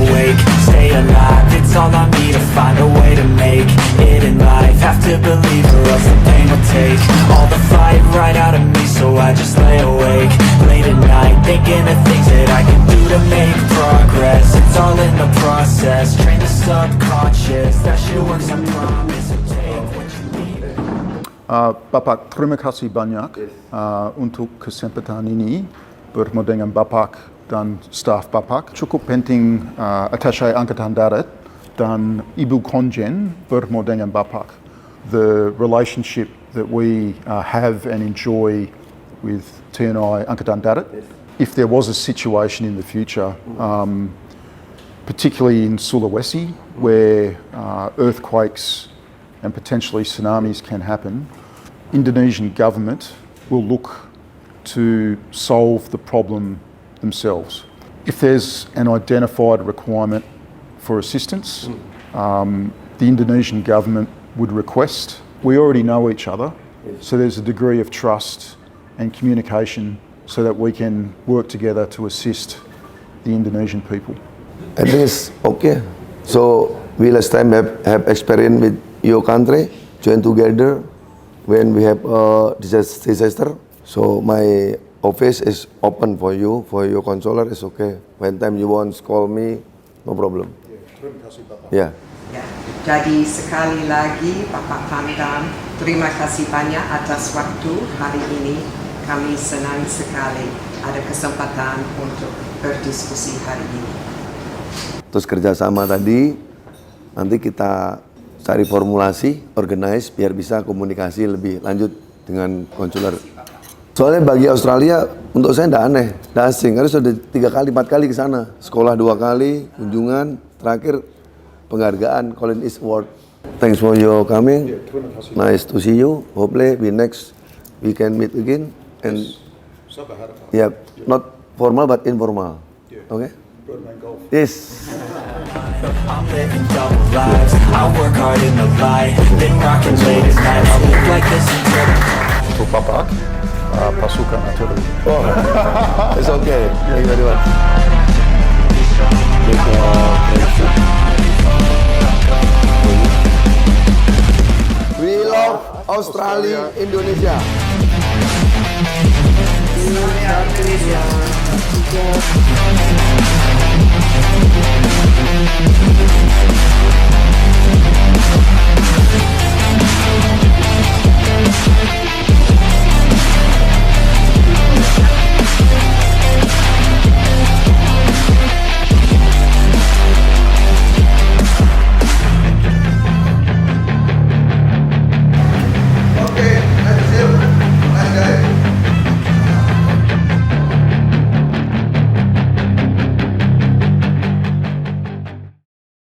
awake, stay alive, it's all on me to find a way to make it in life. Have to believe or else the pain will take all the fight right out of me, so I just lay awake late at night, thinking of things that I can do to make progress. It's all in the process, train the subconscious, that shit works, I promise. So take what you need. Bapak, terima kasih banyak untuk kesempatan ini bertemu dengan Bapak dan staf Bapak. Cukup penting Atase Angkatan Darat dan Ibu Konjen bertemu dengan Bapak. The relationship that we have and enjoy with TNI Angkatan Darat. If there was a situation in the future, particularly in Sulawesi, where earthquakes and potentially tsunamis can happen, Indonesian government will look to solve the problem themselves. If there's an identified requirement for assistance, the Indonesian government would request. We already know each other, so there's a degree of trust and communication so that we can work together to assist the Indonesian people. At least, okay. So we last time have experience with your country, join together when we have disaster. So my office is open for you, for your consular is okay. When time you want call me, no problem. Terima kasih Bapak. Yeah. Ya, jadi sekali lagi Bapak Pangdam, terima kasih banyak atas waktu hari ini. Kami senang sekali ada kesempatan untuk berdiskusi hari ini. Terus kerjasama tadi, nanti kita cari formulasi, organize, biar bisa komunikasi lebih lanjut dengan konsuler. Soalnya bagi Australia, untuk saya tidak aneh, tidak asing. Karena sudah 3 kali, 4 kali ke sana. Sekolah 2 kali, kunjungan, terakhir penghargaan Colin East Award. Thanks for your coming. Nice to see you. Hopefully we can meet again. And yeah, not formal but informal. Okay? Yes. I'm living double lives, I work hard in the light, been rocking late at night, I live like this until Untuk Bapak, pasukan artileri. Oh, it's okay. Thank you very much. We love Australia, Indonesia. Australia, Indonesia.